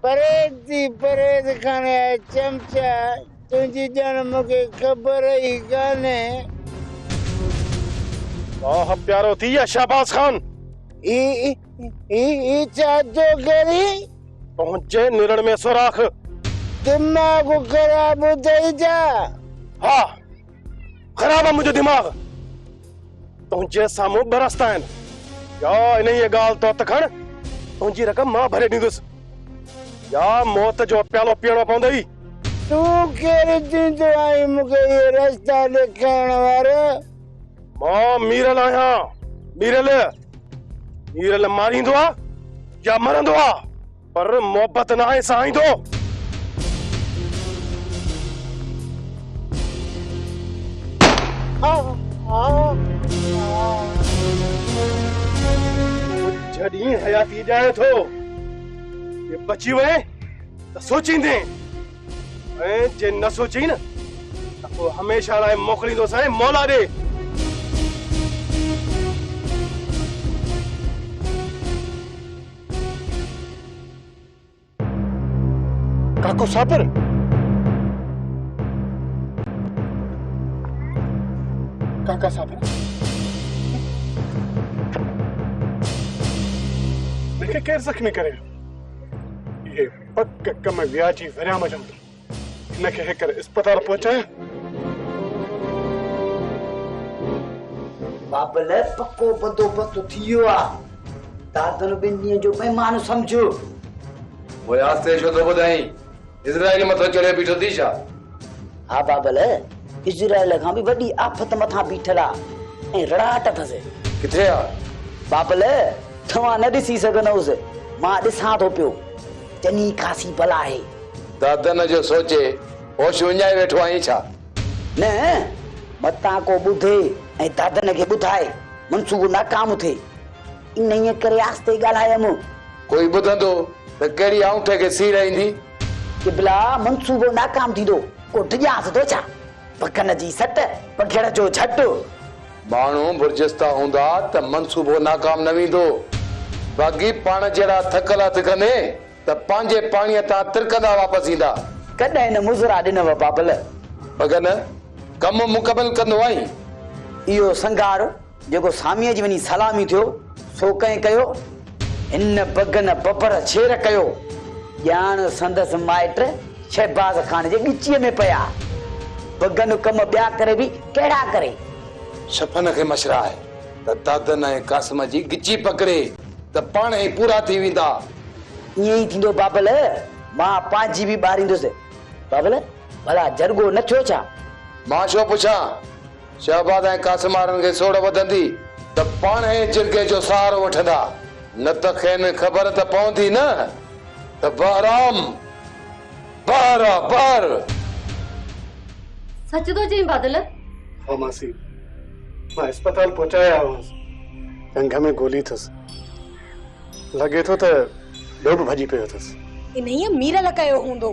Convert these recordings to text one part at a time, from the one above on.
Perez खाने चमचा तुझी जन मुके खबर ही गाने वाह प्यारो थी या शाहबाज खान ई चाचो करी पहुंचे निरण में सुराख दिमाग खराब थई जा हाँ खराब है मुझे दिमाग तुझे सामू बरसता है या इन्हें ये गाल तो तखण तुझी रकम मां भरे दींदुस या मौत जो प्यालो पीणो पवंदई तू केरी थींदो आई मुके ये रास्ता ॾेखारण वारो मां मीरल आया मीरल मारींदो आ या मरंदो आ पर मोहब्बत ना है साईंदो जॾहिं हयाती जाए थो ये बची वए त सोचींदे ऐं जे न सोची न त पोइ हमेशा लाइ मोकिलींदो साईं मौला ॾे काको साबिर काका साबिर मूंखे केरु ज़ख़्मी करे ये पक कम वियाजी विराम जंदो इनखे हेकर अस्पताल पहुचाया बाबल पक्को बंदोबस्त थियो आ दादन ॿिनि ॾींहं जो महिमान समझो वो आस्ते छो तो ॿुधाई इज़राइल मथो चढ़े बीठो थी छा हा बाबल इज़राइल खां बि वॾी आफ़त मथां बीठल आ ऐं रड़ाहट अथसि किथे आ बाबल तव्हां न ॾिसी सघंदुसि मां ॾिसां थो पियो चङी ख़ासी भला आहे दादन जो सोचे होश विञाए वेठो आहीं छा न मतां को ॿुधे ऐं दादन खे ॿुधाए मनसूबो नाकाम थिए इन करे आस्ते ॻाल्हायमि कोई ॿुधंदो त कहिड़ी आऊंठ खे सीर ईंदी किबला मनसूबो नाकाम थींदो को डिॼांसि थो छा पखन जी सट पखिड़ जो झट माण्हू बुर्जस्ता हूंदा त मनसूबो नाकाम न वेंदो बाक़ी पाण जहिड़ा थकल हथ कंदे त पंहिंजे पाणीअ तां तिरकंदा वापसि ईंदा कॾहिं न मुज़रा ॾिनव बाबल भगन कमु मुकमल कंदो आहीं इहो संगार जेको सामीअ जी वञी सलामी थियो सो कंहिं कयो हिन बगन बबर छेर कयो ॼाण संदसि माइट शहबाज खान जे ॻिचीअ में पिया बगन कम ॿिया करे बि कहिड़ा करे शफन खे मशरा आहे त दादन ऐं कासिम जी ॻिची पकड़े त पाण ई पूरा थी वेंदा ईअं ई थींदो बाबल मां पंहिंजी बि ॿारींदुसि बाबल भला जरगो न थियो छा मां छो पुछां शहबाज ऐं कासिम वारनि खे सोड़ वधंदी त पाण ई जिरगे जो सहारो वठंदा न त खेनि ख़बर त पवंदी न त बहराम बहर सच तो चई बादल हाँ मासी मां अस्पताल पहुचाया हुअसि टंग में गोली अथसि लॻे थो त ॿियो बि भॼी पियो अथसि इन्हीअ मीरल कयो हूंदो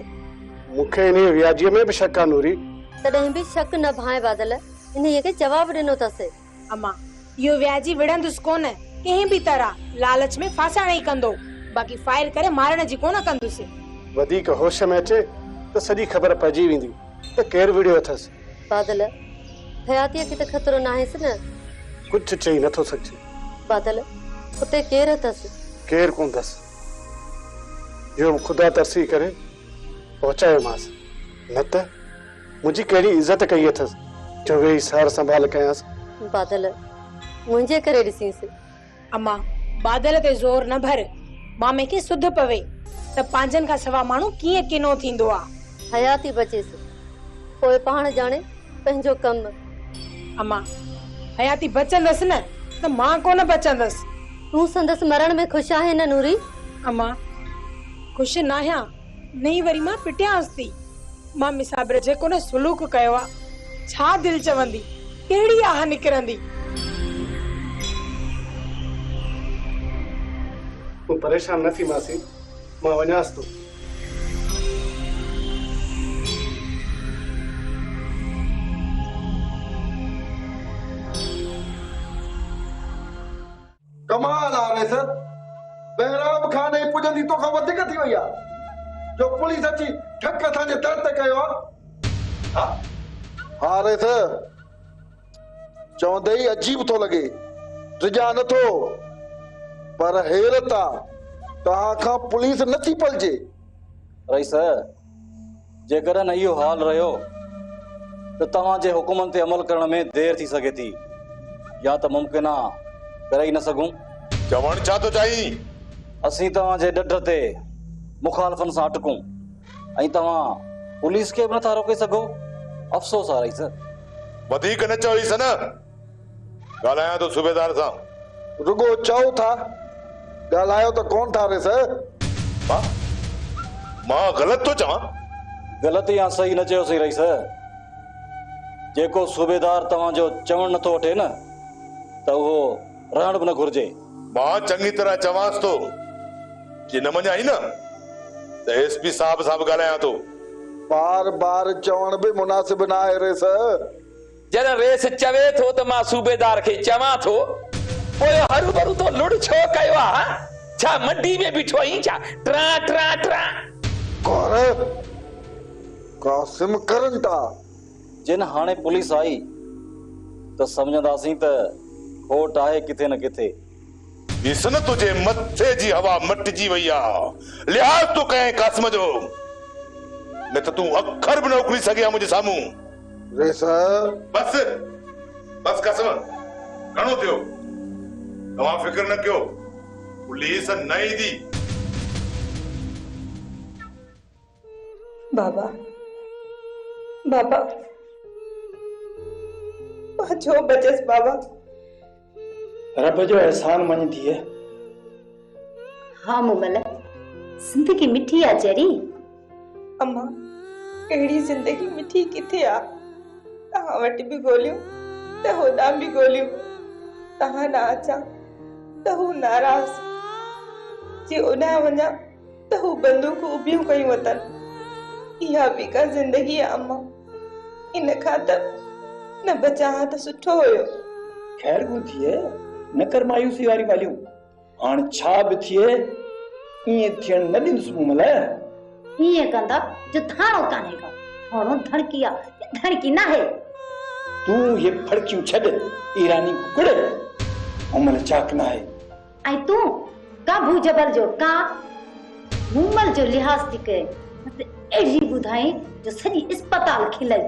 मूंखे इन वियाजीअ में बि शक आहे नूरी तॾहिं बि शक न भाए बादल इन्हीअ खे जवाब ॾिनो अथसि अम्मा इहो व्याजी विढ़ंदुसि कोन कंहिं बि तरह लालच में फासाइण ई कंदो बाक़ी फायर करे मारण जी कोन कंदुसि वधीक होश में अचे त सॼी ख़बर पइजी वेंदी त केरु विड़ियो अथसि बादल हयातीअ खे त ख़तरो न आहेसि न कुझु चई नथो सघिजे बादल उते केरु अथसि केरु कोन अथसि जो ख़ुदा तरसी करे पहुचायोमांसि न त मुंहिंजी कहिड़ी इज़त कई अथसि जो वेही सार संभाल कयांसि बादल मुंहिंजे करे ॾिसींसि अम्मा बादल ते ज़ोर न भर मामे खे सुध पवे त पंहिंजनि खां सवा माण्हू कीअं किनो थींदो आहे हयाती बचेसि पोइ पाण ॼाणे पंहिंजो कमु अम्मा हयाती बचंदसि न त मां कोन बचंदसि तूं संदसि मरण में ख़ुशि आहे न नूरी अम्मा ख़ुशि न आहियां नहीं वरी मां पिटियांसि थी मां मिसाबिर जेको न सुलूक कयो आहे छा दिलि चवंदी कहिड़ी आह निकिरंदी तूं परेशान न थी मासी मां वञासि थो कमाल आ रे सर बहराम खाने पुजंदी तो खां वधीक थी वई आ जो पुलिस अची ठक असांजे दर ते कयो आहे? हा रे सर, चवंदे ई अजीब थो लॻे, रिजा नथो, पर हैरत आहे तव्हां खां पुलिस नथी पलिजे। रईस, जेकर न इहो हाल रहियो त तव्हांजे हुकुमनि ते अमल करण में देर थी सघे थी, या त मुमकिन आहे करे ई न सघूं। चवण छा थो चाही? असीं तव्हांजे ॾढ ते मुखालफ़नि सां अटकूं ऐं तव्हां पुलिस खे बि नथा रोके सघो। अफ़सोस आहे रईस। वधीक न चओ न, ॻाल्हायां थो सूबेदार सां। रुगो चओ था, ॻाल्हायो त कोन था रे सर। मां ग़लति थो चवां? ग़लति या सही न चयोसीं रईस। जेको सूबेदार तव्हांजो चवणु नथो वठे न, त उहो रहण बि न घुर्जे। मां चङी तरह चवांसि थो, जे न मञाई न त एसपी साहब सां बि ॻाल्हायां थो। बार बार चवण बि मुनासिब न आहे रे सर। जॾहिं रेस चवे थो त मां सूबेदार खे चवां थो, पोइ हरू भरू तो लुड़ छो कयो आहे? छा मंडी में बीठो आहीं छा? ट्रा ट्रा ट्रा कौन? कासिम करंटा। जिन हाणे पुलिस आई त सम्झंदासीं त खोट आहे किथे न किथे। ॾिस न, तुंहिंजे मथे जी हवा मटिजी वई आहे। लिहाज़ तो कहीं कासिम जो, न त तूं अखर बि न उखड़ी सघिया मुंहिंजे साम्हूं। रे सर, बस बस कासिम, घणो थियो। तव्हां फिक्र न कयो, पुलिस न ईंदी। बाबा, बाबा, मां छो बचस बाबा? रब जो एहसान मञदी है। हाँ मुमल, जिंदगी मिठी आ चेरी। अम्मा, अहिड़ी जिंदगी मिठी किथे आ? तव्हां वटि बि ॻोल्हियूं त होॾां बि ॻोल्हियूं, तव्हां न अचा त हू नाराज़, जे ओॾां वञा त हू बंदूक उभियूं कयूं वतन। इहा बि का जिंदगी आहे अम्मा? इन खां त न बचा त सुठो हुयो। खैर को थिए, न कर मायूसी वारी ॻाल्हियूं। हाणे छा बि थिए, ईअं थियण न ॾींदुसि मूं महिल। हीअं कंदा जो थाणो कान्हे का, थाणो धड़की आ, धड़की न आहे। तूं ये फड़कियूं छॾ, ईरानी कुकड़, मूं महिल चाक न आहे। ऐं तूं का भूजबल जो का मूमल जो लिहाज़ थी करे, अहिड़ी ॿुधाई जो सॼी अस्पताल खिलई।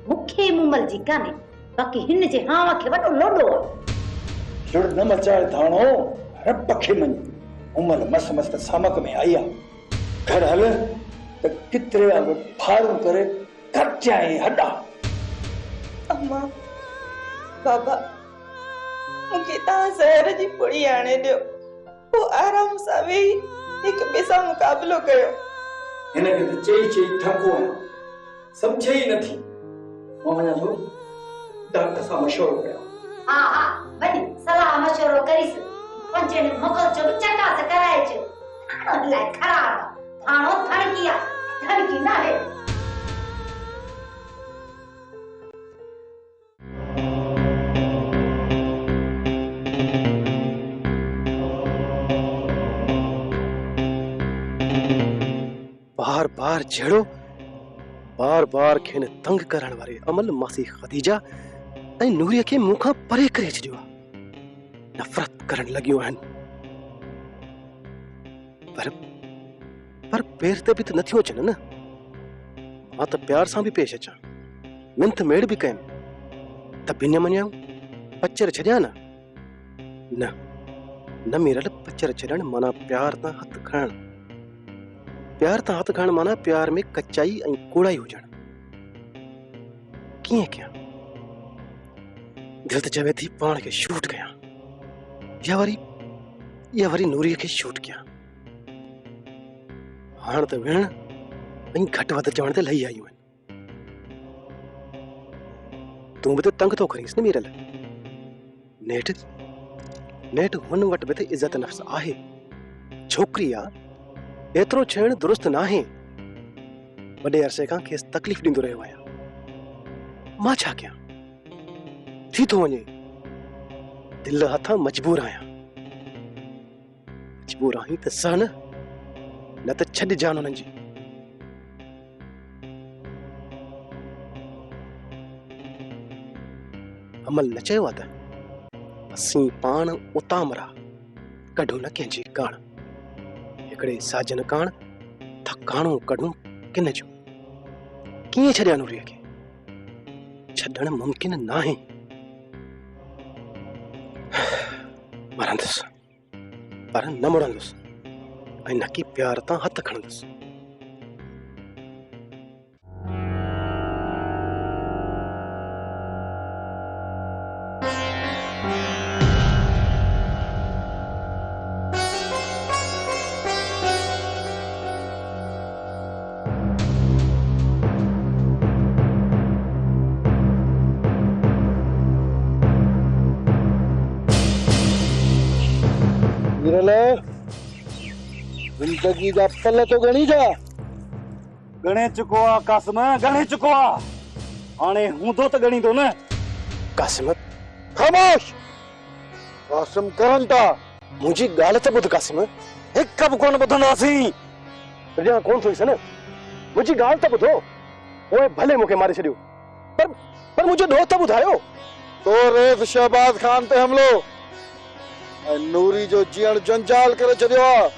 मूंखे मूमल जी कान्हे, बाक़ी हिन जे हाव खे वॾो लोॾो आहे। लुड़ न मचाए धाणो, रब खे मञ। मूमल मस्त मस्त सामक में आई आहे। घर हल त कितरे अंग फारू करे कचाए हॾा। अम्मा, बाबा, मूंखे तव्हां ज़हर जी पुड़ी आणे ॾियो, पोइ आराम सां वेही हिक ॿिए सां मुक़ाबिलो कयो। हिनखे त चई चई थको आहियां, सम्झे ई नथी। मां वञा थो डॉक्टर सां मशवरो कयां। हा हा, वॾी सलाह मशवरो करीस। पंजे मोकल जो चकास कराएजो। थाणो लाइ ख़राब, थाणो धड़की आ, धड़की न आहे। बार बार छेड़ो, बार बार खेन तंग करण वारे अमल मासी खदीजा ऐं नूरिया खे मूंखां परे करे छॾियो आहे। नफ़रत करण लॻियूं आहिनि। पर पेर ते बि त नथियूं अचनि न। मां त प्यार सां बि पेश अचां, मिंथ मेड़ बि कयमि, त बि न मञियाऊं। पचर छॾिया न न मीरल, पचर छॾण माना प्यार तां हथ खणण। प्यार तां हथ खणण माना प्यार में कचाई ऐं कूड़ाई हुजण। कीअं कयां? दिल त चवे थी पाण खे शूट कयां, या वरी नूरीअ खे शूट कयां। हाणे त विण ऐं घटि वधि चवण ते लही आयूं आहिनि। तूं बि त तंग थो करीस न मीरल। नेठ हुन वटि बि त इज़त नफ़्स आहे। छोकिरी आहे, एतिरो छेड़ दुरुस्त न आहे। वॾे अरसे खां खेसि तकलीफ़ ॾींदो रहियो आहियां। मां छा कयां? थी थो वञे, दिल हथां मजबूर आहियां। मजबूर आहीं त सह न त छॾ जान हुननि जी। अमल न चयो आहे त असीं पाण उतामरा कढूं न कंहिंजी काण। हिकिड़े साजन काण थकाणो कढूं किन जो। कीअं छॾिया नूरीअ खे? छॾणु मुमकिन न आहे। मरंदुसि पर न मुड़ंदुसि ऐं न की प्यार तां हथ खणंदुसि। जिंदगी जा पल तो गणी जा गणे चुको आ कासिम, गणे चुको आ। हाणे हूंदो त गणींदो न। कासिम खामोश। कासिम करन था मुंहिंजी ॻाल्हि त ॿुध कासिम। हिक बि कोन ॿुधंदासीं। तुंहिंजा कोन थोईस न। मुंहिंजी ॻाल्हि त ॿुधो। ओए भले मूंखे मारे छॾियो पर मुंहिंजो ॾोह त ॿुधायो। तो रेस शहबाज खान ते हमलो ऐं नूरी जो जीअण जंजाल करे छॾियो आहे।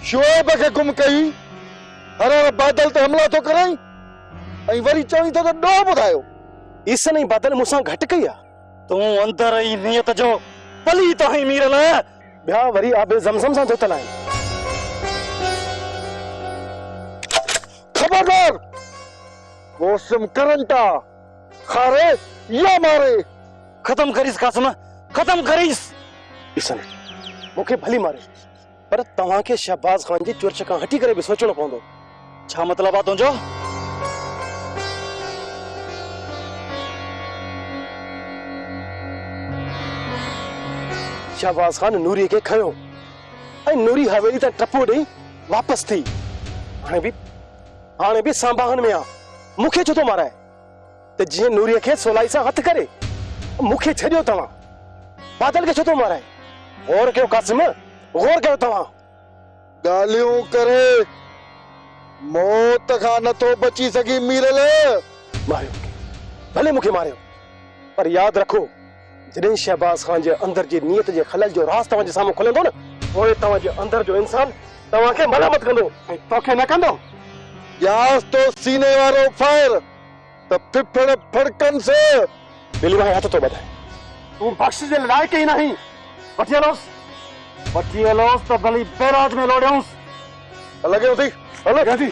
शुएब खे गुम कई, हर बादल ते हमला तो करई ऐं वरी चवई तो त ॾोह ॿुधायो। ईसन ऐं बादल मूंसां घटि कई आहे। तूं अंदर ई नियत जो पली तो ही मीरल। ॿिया वरी आबे ज़मज़म सां धोतल आहिनि। खबरदार। मौसम करन था खारे या मारे। खत्म करीस कासिम, खत्म करीस। ईसन मूंखे भली मारे पर तव्हांखे शहबाज खान जी चुरच खां हटी करे बि सोचणो पवंदो। छा मतिलबु आहे तुंहिंजो? शहबाज खान नूरी खे खयो ऐं नूरी हवेली तां टपो ॾेई वापस थी। हाणे बि सांबाहन में आहे। मूंखे छो थो माराए त जीअं नूरीअ खे सोलाई सां हथ करे मूंखे छॾियो तव्हां। बादल खे छो थो माराए? गौर कयो कासिम, गौर कयो तव्हां। गालियूं करे मौत खां नथो बची सघी मीरल। मारियो भले मूंखे मारियो पर यादि रखो जॾहिं शहबाज खान जे अंदर जी नियत जे खलल जो राज़ तव्हांजे साम्हूं खुलंदो न पोइ तव्हांजे अंदर जो इंसान तव्हांखे मलामत कंदो ऐं तोखे न कंदो। यास तो सीने वारो फायर त फिफड़ फड़कन से दिली भाई हथ तो बधाए। तूं बख्श जे लायक ही नहीं। वठी हलोस तो भली बैराज में लोड़ियोस। अलॻि थी अलॻि थी।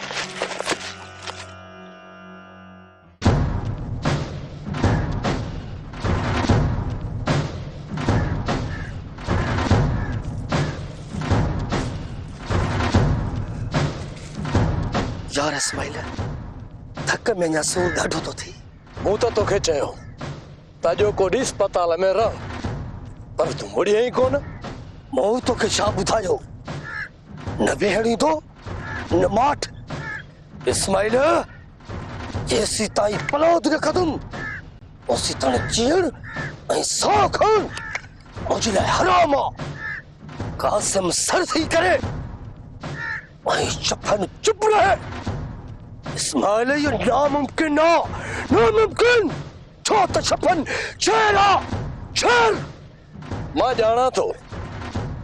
यार इस्माइल थक में अञा सूर ॾाढो थो थिए। मूं त तोखे चयो त अॼो कोॾी अस्पताल में रह पर तूं मुड़ियो ई कोन। मूं तोखे छा ॿुधायो? न वेहणी तो न माठ। इस्माइल जेसी ताईं पलौद न कंदुमि ओसी ताईं जीअण ऐं साह खणण मुंहिंजे लाइ हराम आहे। कासिम सर थी करे ऐं चफन चुप रहे। इस्माइल ये नामुमकिन आहे, नामुमकिन। छो त चफन शेर आहे, शेर। मां ॼाणा थो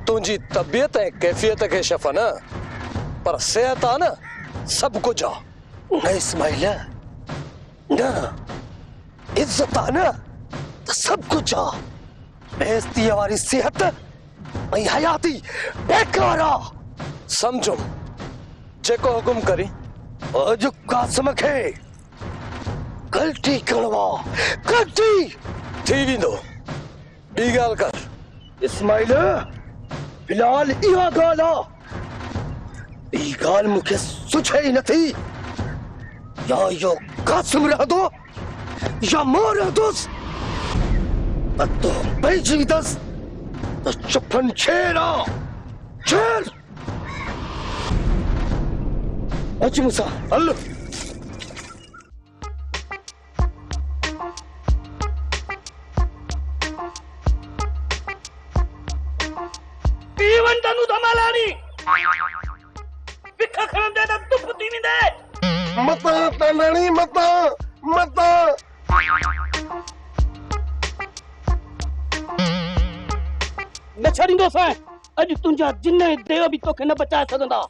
तुंहिंजी तबियत ऐं कैफ़ियत खे शफ़न पर सिहत आहे न सभु कुझु आहे। न इस्माइल न इज़त आहे न त सभु कुझु आहे। बेइज़तीअ वारी सिहत ऐं हयाती बेकार आहे। सम्झो जेको हुकुम करी अॼु कासिम खे गलती करणो आहे। गलती थी वेंदो। ॿी ॻाल्हि कर इस्माइल। फिलहाल इहा ॻाल्हि आहे। ॿी ॻाल्हि मूंखे सुझे ई नथी। या इहो कासिम रहंदो या मां रहंदुसि। पतो पइजी वेंदसि त चुपन शेर आहे, शेर। अच मूंसां हल। पीवन तनु धमालानी बिख खणंदे त तू फुटी वेंदे। मता तनणी मता मता न छॾींदोसांइ। अॼु तुंहिंजा जिन देव बि तोखे न बचाए सघंदा।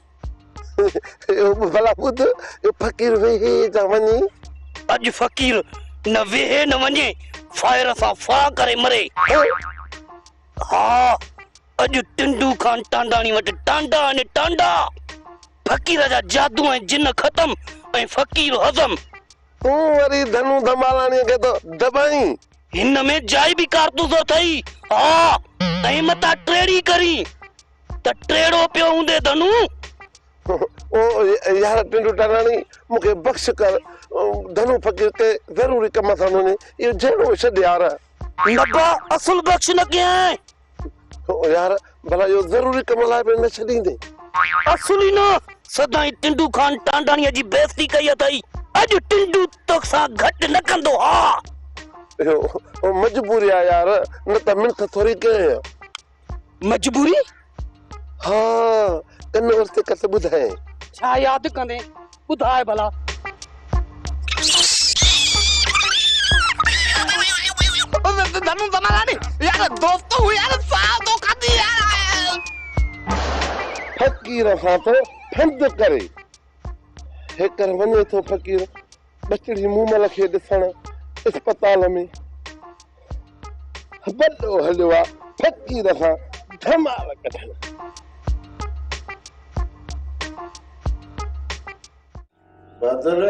भला ॿुध, फ़कीर वेहे त वञे। अॼु फ़कीर न वेहे न वञे, फायर सां फा करे मरे। हाँ, अॼु टिंडू खान टांडाणी वटि टांडा ने टांडा। फ़कीर जा जादू ऐं जिन ख़तम ऐं फ़कीर हज़म। तूं वरी धनु धमालाणीअ खे त दॿाई। हिन में जाई बि कारतूस अथई। हाँ, ऐं मथां ट्रेड़ी करी त ट्रेड़ो पियो हूंदे धनु। ओ यार टिंडू टांडाणी मूंखे बख़्श कर। धनु फ़कीर के ज़रूरी कम सां वञे। इहो जहिड़ो छॾ यार। नबा असुल बख़्श न कयां। यार भला इहो ज़रूरी कम लाइ बि न छॾींदे। असुली न, सदाई टिंडू खान टांडाणीअ जी बेइज्जती कई अथई। अॼु टिंडू तोसां घटि न कंदो। हा, इहो मजबूरी आहे यार, न त मिंथ थोरी कयां। मजबूरी? हाँ, कन वरते कत ॿुधाए। छा यादि कंदे? ॿुधाए भला। धनु धमालाणी यार दोस्त हूं यार, साथ तो खाती यार। फ़कीर सां तो फंद करे हेकर वञे थो फ़कीर बचड़ी मूमल खे ॾिसण अस्पताल में। वॾो हलियो आहे फ़कीर सां धमाल कढण। बदल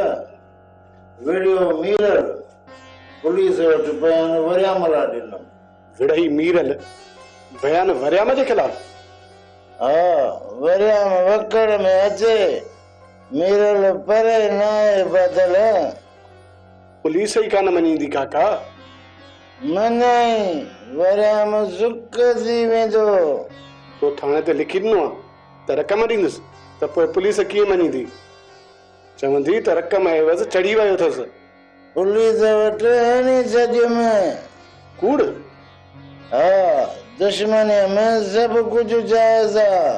वीडियो मिरर पुलिस वटि बयान वरियामला ॾिनो। विड़ही मीरल बयान वरियाम जे खिलाफ़? हाँ, वरियाम वकड़ में अचे, मिरल परे न आहे। बदल पुलिस ही कान मञींदी काका। मनाई वरियाम सुक थी वेंदो। तो थाणे ते लिखी ॾिनो आहे त रक़म ॾींदुसि, त पोइ पुलिस कीअं मञींदी? चवंदी त रक़म एवज़ चढ़ी वियो अथसि। पुलिस वटि हणी सॼ कूड़? हाँ, दुश्मनी में सब कुछ जायज़ आहे।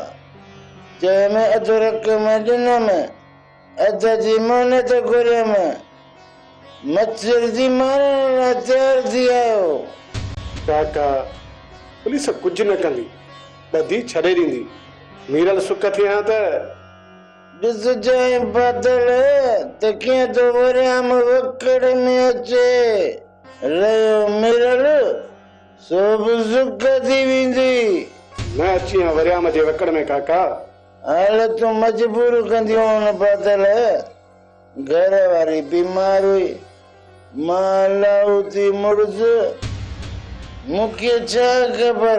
जंहिंमें अधु रक़म ॾिनम, अध जी मोहनत घुरियम, मच्छर जी मारण लाइ तयारु थी आयो। काका पुलिस कुझु न कंदी, ॿधी छॾे ॾींदी। मीरल सुख थिया त ॾिस जाए बदल त कीअं तो वरियाम वकड़ में अचे। रहियो मिरल सो बि सुख थी वेंदी। न अची वरियाम जे वकड़ में काका। हालतूं मजबूर कंदियूं न बदल। घर वारी बीमार हुई, मां लाऊ थी मुड़ुस। मूंखे छा ख़बर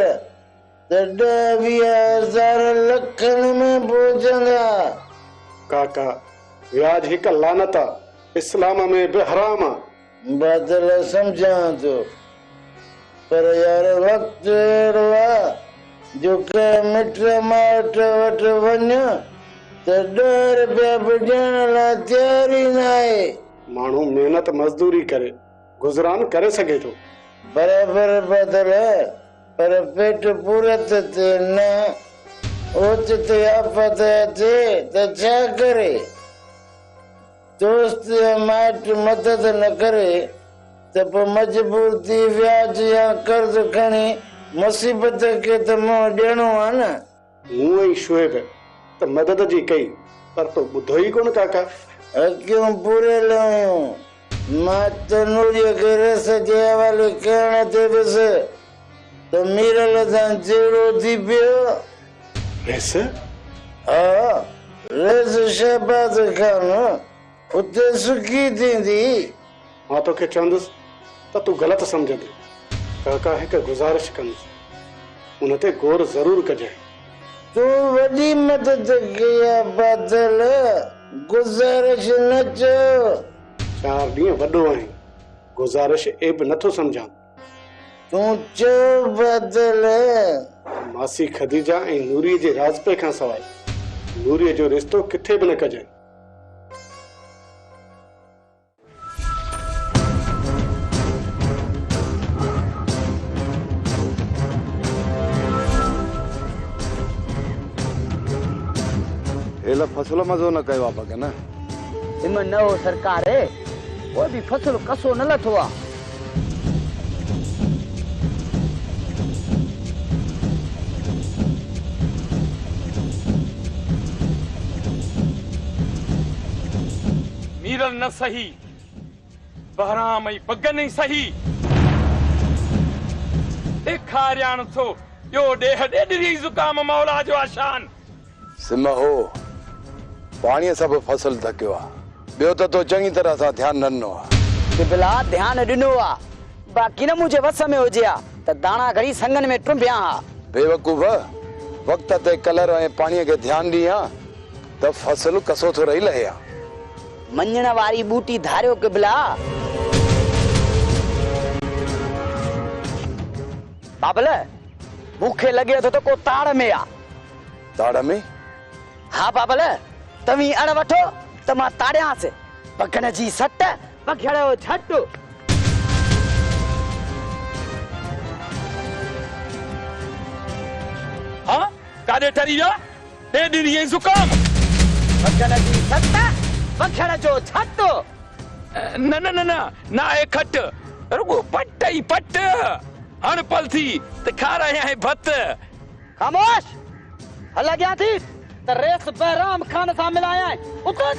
त 10-20 लखनि में पहुचंदा। काका व्याज हिकु लानत आहे, इस्लाम में बि हराम आहे। बदल सम्झां थो, पर यार वक़्तु अहिड़ो आहे जो कंहिं मिट माइट वटि वञ त 10 रुपया बि ॾियण लाइ तयार ई न आहे। माण्हू महिनत मज़दूरी करे गुज़रान करे सघे थो। बराबरि बदल, पर पेट पूरत ते न। ओचित आफ़त अचे त छा करे? दोस्त या माइट मदद न करे त पोइ मजबूर थी व्याज या कर्ज़ खणी मुसीबत खे त मुंहुं ॾियणो आहे न। मूं ऐं शुएब त मदद जी कई, पर तो ॿुधो ई कोन काका। अखियूं पूरियल हुयूं। मां त नूरीअ खे रस जे हवाले करण ते ॾिस त मीरल सां जहिड़ो थी पियो। रेस? हाँ, रेस शहबाज खान उते सुखी थींदी। मां तोखे चवंदुसि त तूं ग़लति सम्झंदी। काका हिकु गुज़ारिश कंदुसि, उन ते गौर ज़रूर कजांइ। तूं वॾी मदद कई आहे बादल, गुज़ारिश न चओ। 4 ॾींहं वॾो आहीं, गुज़ारिश एब नथो सम्झां। तूं चओ बादल। मासी खदीजा ऐं नूरी जे राज़पे खां सवाइ नूरीअ जो रिश्तो किथे बि न कजांइ। हेला फसल मज़ो न कयो आहे भॻन। हिन नओ सरकार है, वो भी फसल कसो न लथो आहे। हीरल न सही, बहराम ऐं बगन ई सही। ॾेखारियाण थो यो ॾेह ॾेढरी ज़ुकाम मौला जो आशान। सिम हो पाणीअ सब फसल धकियो आहे, ॿियो त तो चङी तरह सां ध्यानु न ॾिनो आहे। क़िबला ध्यानु ॾिनो आहे, बाक़ी न मुंहिंजे वस में हुजे हा त दाणा घड़ी संगन में टुंबिया हा। बेवकूफ़, वक़्त ते कलर ऐं पाणीअ खे ध्यानु ॾींहुं हा त फसल कसो थो रही लहे हा। मञण वारी बूटी धारियो क़िबला। बाबल मूंखे लॻे थो त को ताड़ में आ। ताड़ में? हा बाबल, तव्हीं अण वठो त मां ताड़ियांसि। बगन जी सट बघड़ो झट। हाँ काॾे टरी विया? ॾेढरी ऐं ज़ुकाम। बगन जी सट बघड़ जो झट। न न न न ना आहे खट, रुगो पट ई पट। हण पल थी त खाराए आहे भत। खामोश, हल अॻियां थी त रेस बहराम खान सां मिलाया। उतर।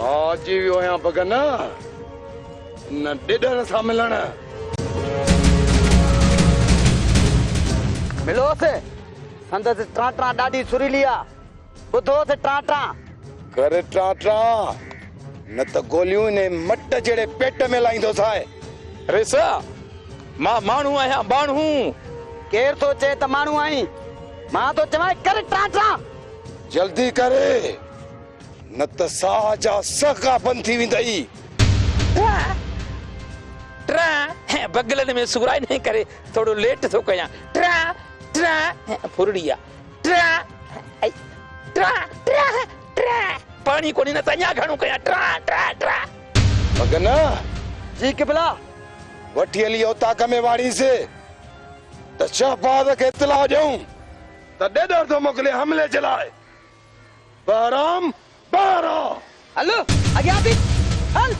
अची वियो आहियां बगन, न ॾेढनि सां मिलण। मिलोसि, संदसि टांटा ॾाढी सुरीली आहे। ॿुधोसि टांटा कर टाटा, न त गोलियूं ने मट जहिड़े पेट में लाईंदो साए। रेस मां माण्हू आहियां, बाणू। केर थो चए त माण्हू आहीं? मां तो चवां कर टांटा। जल्दी करे, न त साह जा सगा बंद थी वेंदई। ट्रा बगलन में सुराई नहीं करे, थोड़ो लेट थो कयां। ट्रा ट्रा फुरड़ी आ। ट्रा ट्रा ट्रा ट्रा पानी कोनी न तन्या घणो कयां। ट्रा ट्रा ट्रा बगन जी क़िबला। वठी हली ताक में वाड़ी से त शहबाज खे इत्तला ॾियूं त ॾेढर थो मोकिले हमले जे लाइ। बहराम बहरा हलो अॻियां थी हल।